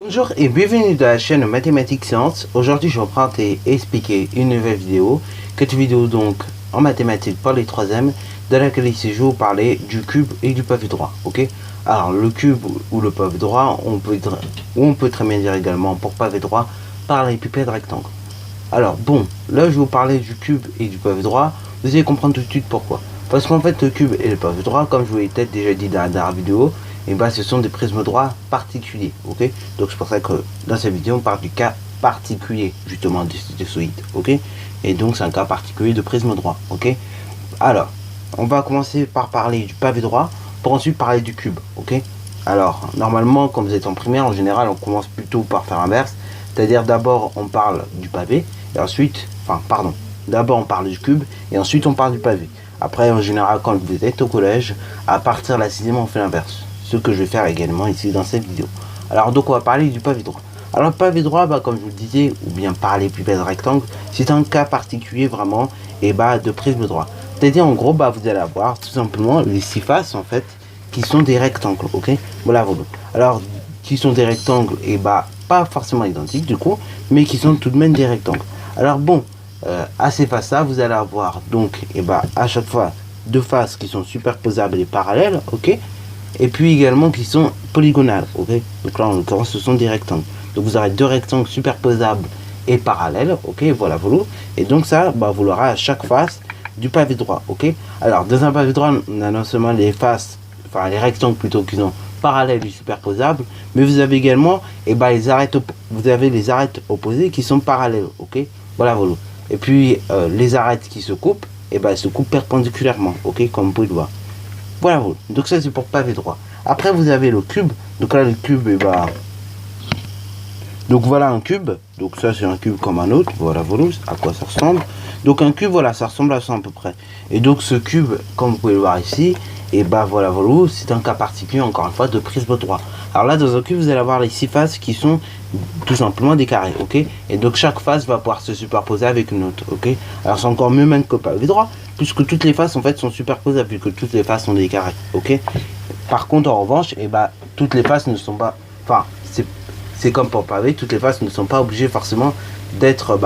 Bonjour et bienvenue dans la chaîne Mathématiques Sciences. Aujourd'hui je vais prendre et expliquer une nouvelle vidéo, vidéo donc en mathématiques pour les 3e, dans laquelle ici je vais vous parler du cube et du pavé droit. Ok. Alors le cube ou le pavé droit, on peut très bien dire également pour pavé droit par l'épipède rectangle. Alors bon, là je vais vous parler du cube et du pavé droit, vous allez comprendre tout de suite pourquoi. Parce qu'en fait le cube et le pavé droit, comme je vous l'ai peut-être déjà dit dans la dernière vidéo, et bah ce sont des prismes droits particuliers, ok. Donc c'est pour ça que dans cette vidéo on parle du cas particulier justement des solides, ok. Et donc c'est un cas particulier de prisme droit, ok. Alors on va commencer par parler du pavé droit pour ensuite parler du cube, ok. Alors normalement quand vous êtes en primaire, en général on commence plutôt par faire l'inverse, c'est-à-dire d'abord on parle du pavé et ensuite, d'abord on parle du cube et ensuite on parle du pavé. Après en général quand vous êtes au collège, à partir de la 6e on fait l'inverse, ce que je vais faire également ici dans cette vidéo. Alors donc on va parler du pavé droit. Alors le pavé droit, comme je vous le disais, ou bien par l'épipède rectangle, c'est un cas particulier vraiment de prisme droit. C'est-à-dire en gros vous allez avoir tout simplement les 6 faces en fait qui sont des rectangles, ok. Voilà. Alors qui sont des rectangles pas forcément identiques du coup, mais qui sont tout de même des rectangles. Alors bon, à ces faces là vous allez avoir donc à chaque fois deux faces qui sont superposables et parallèles, ok. Et puis également qui sont polygonales, ok. Donc là en l'occurrence ce sont des rectangles. Donc vous aurez deux rectangles superposables et parallèles, ok. Voilà. Et donc ça vous l'aurez à chaque face du pavé droit, ok. Alors dans un pavé droit on a non seulement les faces, les rectangles plutôt qui sont parallèles et superposables, mais vous avez également les arêtes, les arêtes opposées qui sont parallèles, ok. Voilà. Et puis les arêtes qui se coupent, elles se coupent perpendiculairement, ok, comme vous pouvez le voir. Voilà. Donc ça c'est pour pavé droit. Après vous avez le cube. Donc là le cube donc voilà un cube. Donc ça c'est un cube comme un autre. Voilà à quoi ça ressemble. Donc un cube, ça ressemble à ça à peu près. Et donc ce cube, comme vous pouvez le voir ici, voilà, c'est un cas particulier encore une fois de prisme droit. Alors là dans un cube vous allez avoir les 6 faces qui sont tout simplement des carrés, ok. Et donc chaque face va pouvoir se superposer avec une autre, ok. Alors c'est encore mieux même que pavé droit, puisque toutes les faces en fait sont superposables, vu que toutes les faces sont des carrés, ok. Par contre en revanche, toutes les faces ne sont pas, c'est comme pour pavé, toutes les faces ne sont pas obligées forcément d'être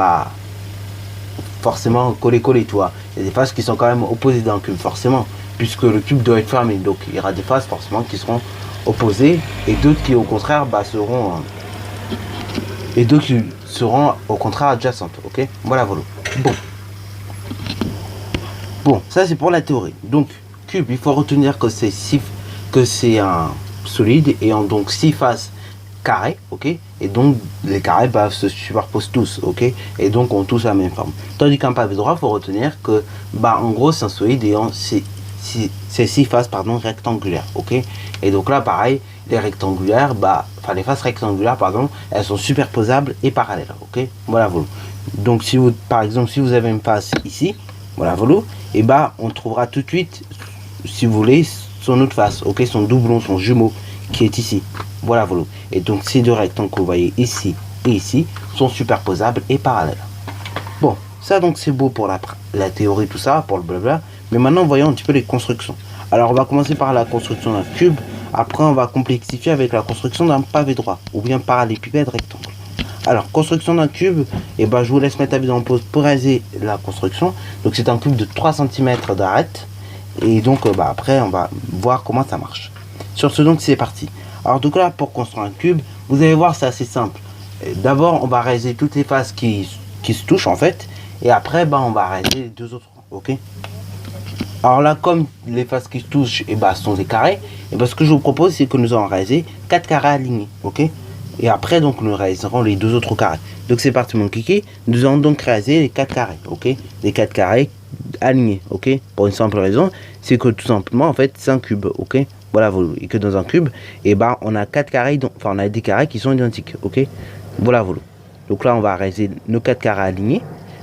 forcément collées, tu vois. Il y a des faces qui sont quand même opposées dans le cube, forcément, puisque le cube doit être fermé. Donc il y aura des faces forcément qui seront opposées et d'autres qui au contraire seront au contraire adjacentes, ok. Voilà. Bon, ça c'est pour la théorie. Donc cube, il faut retenir que c'est un solide et en donc 6 faces carrés, ok. Et donc les carrés se superposent tous, ok, et donc ont tous la même forme. Tandis qu'un pavé droit, il faut retenir que en gros c'est un solide et c'est 6 faces rectangulaires, ok. Et donc là pareil, les rectangulaires, les faces rectangulaires elles sont superposables et parallèles, ok. Voilà. Donc si vous par exemple si vous avez une face ici, voilà, on trouvera tout de suite, si vous voulez, son autre face, ok, son doublon, son jumeau qui est ici. Voilà. Et donc ces deux rectangles que vous voyez ici et ici sont superposables et parallèles. Bon, ça donc c'est beau pour la théorie, tout ça, pour le blabla. Mais maintenant voyons un petit peu les constructions. Alors on va commencer par la construction d'un cube. Après on va complexifier avec la construction d'un pavé droit ou bien par l'épipède rectangle. Alors construction d'un cube, je vous laisse mettre la vidéo en pause pour réaliser la construction. Donc c'est un cube de 3 cm d'arête. Et donc après on va voir comment ça marche. Sur ce donc c'est parti. Alors donc là pour construire un cube, vous allez voir c'est assez simple. D'abord on va réaliser toutes les faces qui se touchent en fait. Et après on va réaliser les deux autres, ok. Alors là comme les faces qui se touchent sont des carrés, ce que je vous propose c'est que nous allons réaliser 4 carrés alignés, ok. Et après donc nous réaliserons les deux autres carrés. Donc c'est parti mon kiki, nous allons donc réaliser les 4 carrés, ok. Les 4 carrés alignés, ok. Pour une simple raison, c'est que tout simplement en fait c'est un cube, ok. Voilà. Et que dans un cube, on a 4 carrés, on a des carrés qui sont identiques, ok. Voilà. Donc là on va réaliser nos 4 carrés alignés.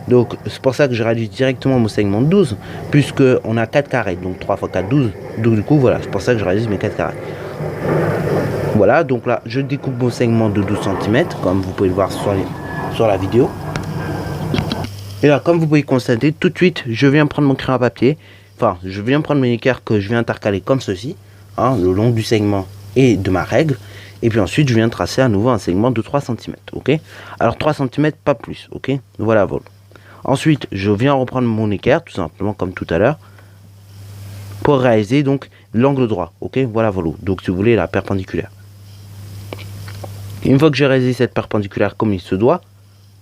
Donc c'est pour ça que je réalise directement mon segment de 12, puisque on a 4 carrés, donc 3 x 4, 12. Donc du coup voilà, c'est pour ça que je réalise mes 4 carrés. Voilà, donc là je découpe mon segment de 12 cm, comme vous pouvez le voir sur la vidéo. Et là comme vous pouvez constater, tout de suite je viens prendre mon crayon à papier, je viens prendre mes équerres que je viens intercaler comme ceci, le long du segment et de ma règle. Et puis ensuite, je viens tracer à nouveau un segment de 3 cm, ok. Alors 3 cm, pas plus, ok. Voilà, voilà. Ensuite, je viens reprendre mon équerre, tout simplement comme tout à l'heure, pour réaliser donc l'angle droit, ok. Voilà, voilà. Donc si vous voulez, la perpendiculaire. Une fois que j'ai réalisé cette perpendiculaire comme il se doit,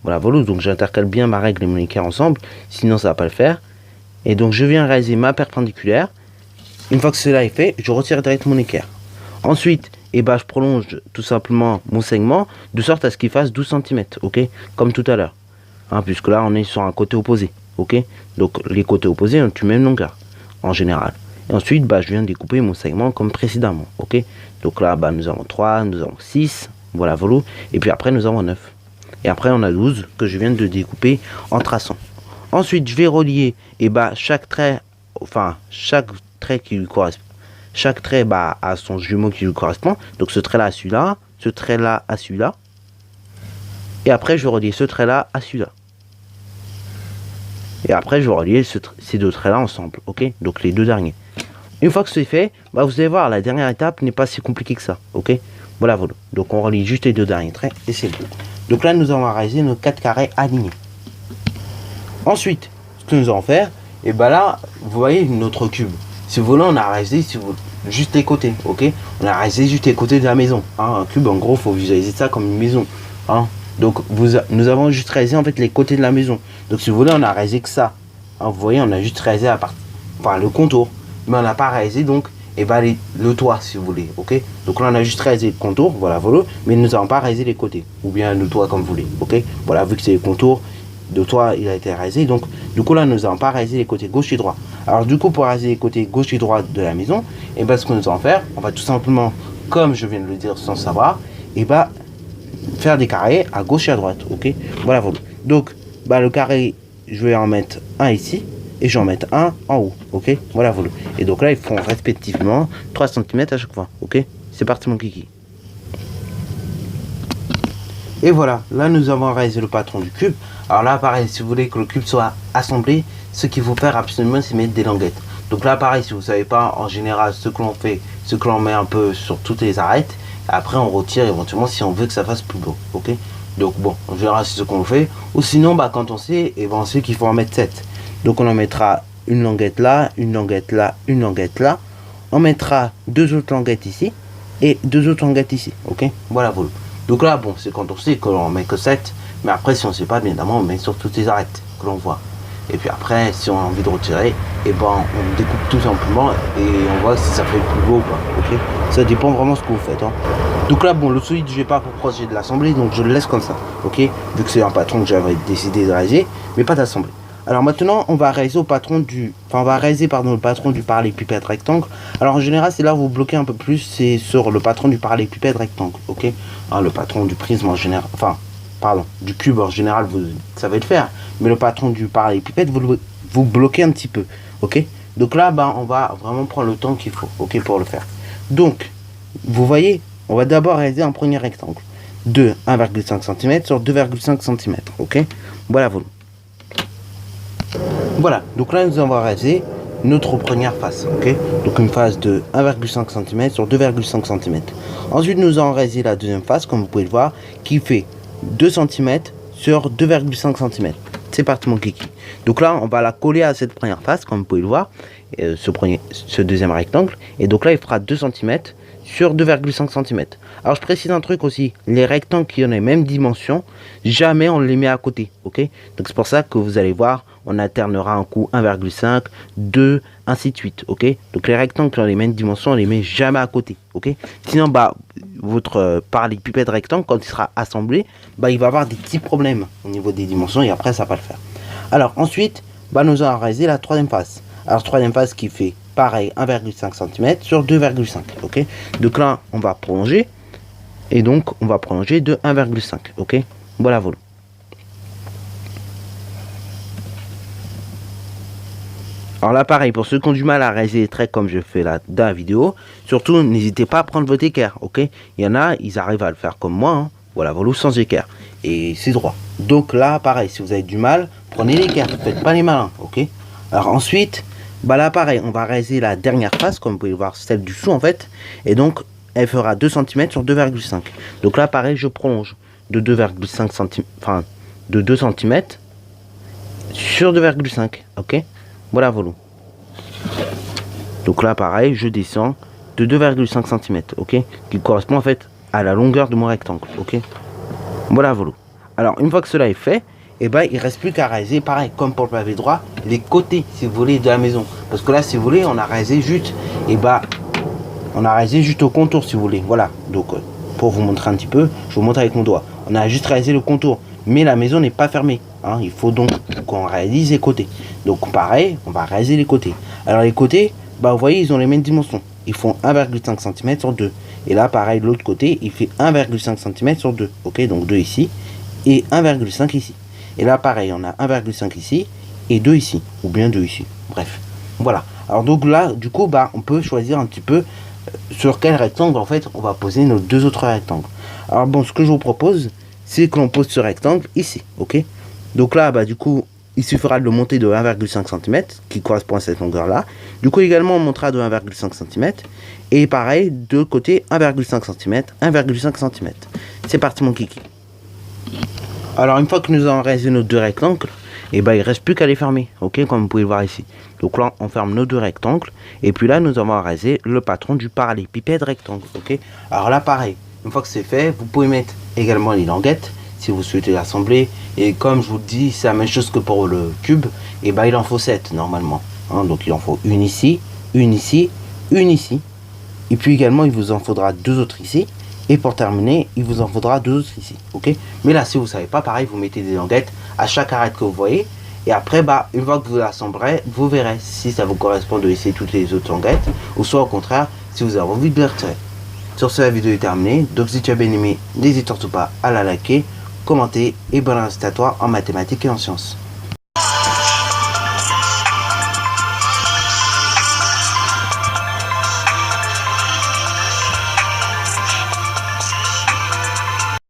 voilà, voilà. Donc j'intercale bien ma règle et mon équerre ensemble, sinon ça va pas le faire. Et donc je viens réaliser ma perpendiculaire. Une fois que cela est fait, je retire direct mon équerre. Ensuite, je prolonge tout simplement mon segment de sorte à ce qu'il fasse 12 cm, ok, comme tout à l'heure. Hein, puisque là, on est sur un côté opposé, ok. Donc les côtés opposés ont une même longueur, en général. Et ensuite, je viens découper mon segment comme précédemment, ok. Donc là, nous avons 3, nous avons 6, voilà, voilà. Et puis après, nous avons 9. Et après, on a 12 que je viens de découper en traçant. Ensuite, je vais relier, chaque trait, chaque trait qui lui correspond. Chaque trait a son jumeau qui lui correspond. Donc ce trait là à celui-là, ce trait là à celui-là. Et après je vais relier ce trait là à celui-là. Et après je vais relier ces deux traits là ensemble. Ok. Donc les deux derniers. Une fois que c'est fait, vous allez voir, la dernière étape n'est pas si compliquée que ça. Ok. Voilà, voilà. Donc on relie juste les deux derniers traits et c'est bon. Donc là nous allons réaliser nos 4 carrés alignés. Ensuite, ce que nous allons faire, là, vous voyez notre cube. Si vous voulez, on a réalisé juste les côtés, ok. On a réalisé juste les côtés de la maison. Hein. Un cube, en gros, faut visualiser ça comme une maison. Hein. Donc, nous avons juste réalisé en fait les côtés de la maison. Donc, si vous voulez, on a réalisé que ça. Hein, vous voyez, on a juste réalisé le contour, mais on n'a pas réalisé donc, le toit, si vous voulez, ok. Donc là, on a juste réalisé le contour, voilà, voilà, mais nous n'avons pas réalisé les côtés, ou bien le toit comme vous voulez, ok. Voilà, vu que c'est les contours. De toit il a été réalisé, donc du coup là nous n'avons pas réalisé les côtés gauche et droit. Alors du coup pour réaliser les côtés gauche et droit de la maison, ce que nous allons faire, on va tout simplement, comme je viens de le dire sans savoir, faire des carrés à gauche et à droite, ok. Voilà, voilà. Donc le carré, je vais en mettre un ici et je vais en mettre un en haut, ok. Voilà, voilà. Et donc là ils font respectivement 3 cm à chaque fois, ok. C'est parti mon kiki. Et voilà, là nous avons réalisé le patron du cube. Alors là pareil, si vous voulez que le cube soit assemblé, ce qu'il faut faire absolument c'est mettre des languettes. Donc là pareil, si vous ne savez pas, en général ce que l'on fait, ce que l'on met un peu sur toutes les arêtes, après on retire éventuellement si on veut que ça fasse plus beau, ok. Donc bon, en général c'est ce qu'on fait. Ou sinon quand on sait, on sait qu'il faut en mettre 7. Donc on en mettra une languette là, une languette là, une languette là. On mettra 2 autres languettes ici et 2 autres languettes ici, ok. Voilà, voilà. Donc là, c'est quand on sait que l'on met que 7. Mais après, si on ne sait pas, bien évidemment, on met sur toutes les arêtes que l'on voit. Et puis après, si on a envie de retirer, on découpe tout simplement et on voit si ça fait plus beau ou pas. Ok. Ça dépend vraiment de ce que vous faites. Hein. Donc là, le solide, je ne vais pas procéder de l'assembler, donc je le laisse comme ça. Ok. Vu que c'est un patron que j'avais décidé de réaliser, mais pas d'assembler. Alors maintenant, on va réaliser le patron du parallélépipède rectangle. Alors en général, c'est là où vous bloquez un peu plus, c'est sur le patron du parallélépipède rectangle, ok. Hein, le patron du prisme en général, du cube en général, vous savez le faire. Mais le patron du parallélépipède, vous bloquez un petit peu, ok. Donc là, on va vraiment prendre le temps qu'il faut, ok, pour le faire. Donc, vous voyez, on va d'abord réaliser un premier rectangle de 1,5 cm sur 2,5 cm, ok. Voilà, voilà. Voilà, donc là nous avons réalisé notre première face, ok. Donc une face de 1,5 cm sur 2,5 cm. Ensuite nous avons réalisé la deuxième face, comme vous pouvez le voir, qui fait 2 cm sur 2,5 cm. C'est parti mon kiki. Donc là on va la coller à cette première face, comme vous pouvez le voir, ce deuxième rectangle. Et donc là il fera 2 cm sur 2,5 cm. Alors je précise un truc aussi, les rectangles qui ont les mêmes dimensions, jamais on les met à côté, ok. Donc c'est pour ça que vous allez voir, on alternera un coup 1,5, 2, ainsi de suite, ok. Donc les rectangles qui ont les mêmes dimensions, on les met jamais à côté, ok. Sinon votre parallélépipède rectangle, quand il sera assemblé, il va avoir des petits problèmes au niveau des dimensions et après ça va pas le faire. Alors ensuite, nous allons réaliser la troisième face. Alors troisième face qui fait pareil 1,5 cm sur 2,5, ok. Donc là on va prolonger et donc on va prolonger de 1,5, ok. Voilà, voilà. Alors là pareil, pour ceux qui ont du mal à réaliser les traits comme je fais là dans la vidéo, surtout n'hésitez pas à prendre votre équerre, ok. Il y en a, ils arrivent à le faire comme moi, hein. Voilà, voilà, sans équerre et c'est droit. Donc là pareil, si vous avez du mal, prenez l'équerre, faites pas les malins, ok. Alors ensuite, là pareil, on va réaliser la dernière face, comme vous pouvez le voir, celle du dessous en fait, et donc elle fera 2 cm sur 2,5. Donc là, pareil, je prolonge de 2,5 cm, enfin, de 2 cm sur 2,5. Ok, voilà, voilà. Donc là, pareil, je descends de 2,5 cm, ok, qui correspond en fait à la longueur de mon rectangle, ok. Voilà, voilà. Alors, une fois que cela est fait, et ben, il reste plus qu'à réaliser, pareil, comme pour le pavé droit, les côtés, si vous voulez, de la maison. Parce que là, si vous voulez, on a réalisé juste, et ben, on a réalisé juste au contour, si vous voulez. Voilà. Donc, pour vous montrer un petit peu, je vous montre avec mon doigt. On a juste réalisé le contour, mais la maison n'est pas fermée. Hein. Il faut donc qu'on réalise les côtés. Donc, pareil, on va réaliser les côtés. Alors, les côtés, bah, vous voyez, ils ont les mêmes dimensions. Ils font 1,5 cm sur 2. Et là, pareil, de l'autre côté, il fait 1,5 cm sur 2. Ok, donc 2 ici et 1,5 ici. Et là, pareil, on a 1,5 ici et 2 ici. Ou bien 2 ici. Bref. Voilà. Alors, donc là, du coup, bah, on peut choisir un petit peu sur quel rectangle, en fait, on va poser nos deux autres rectangles. Alors, bon, ce que je vous propose, c'est que l'on pose ce rectangle ici. Ok. Donc là, bah, du coup, il suffira de le monter de 1,5 cm, qui correspond à cette longueur-là. Du coup, également, on montera de 1,5 cm. Et pareil, de côté, 1,5 cm, 1,5 cm. C'est parti, mon kiki. Alors, une fois que nous avons réalisé nos deux rectangles, et ben, il ne reste plus qu'à les fermer, ok, comme vous pouvez le voir ici. Donc là, on ferme nos deux rectangles. Et puis là, nous avons réalisé le patron du parallélépipède rectangle, ok. Alors là, pareil, une fois que c'est fait, vous pouvez mettre également les languettes, si vous souhaitez l'assembler. Et comme je vous le dis, c'est la même chose que pour le cube. Et ben, il en faut 7 normalement. Hein, donc il en faut une ici, une ici, une ici. Et puis également, il vous en faudra deux autres ici. Et pour terminer, il vous en faudra deux autres ici. Ok. Mais là, si vous ne savez pas, pareil, vous mettez des languettes à chaque arête que vous voyez. Et après, bah, une fois que vous l'assemblerez, vous verrez si ça vous correspond de laisser toutes les autres languettes. Ou soit au contraire, si vous avez envie de les retirer. Sur ce, la vidéo est terminée. Donc si tu as bien aimé, n'hésite surtout pas à la liker, commenter et bonne reste à toi en mathématiques et en sciences.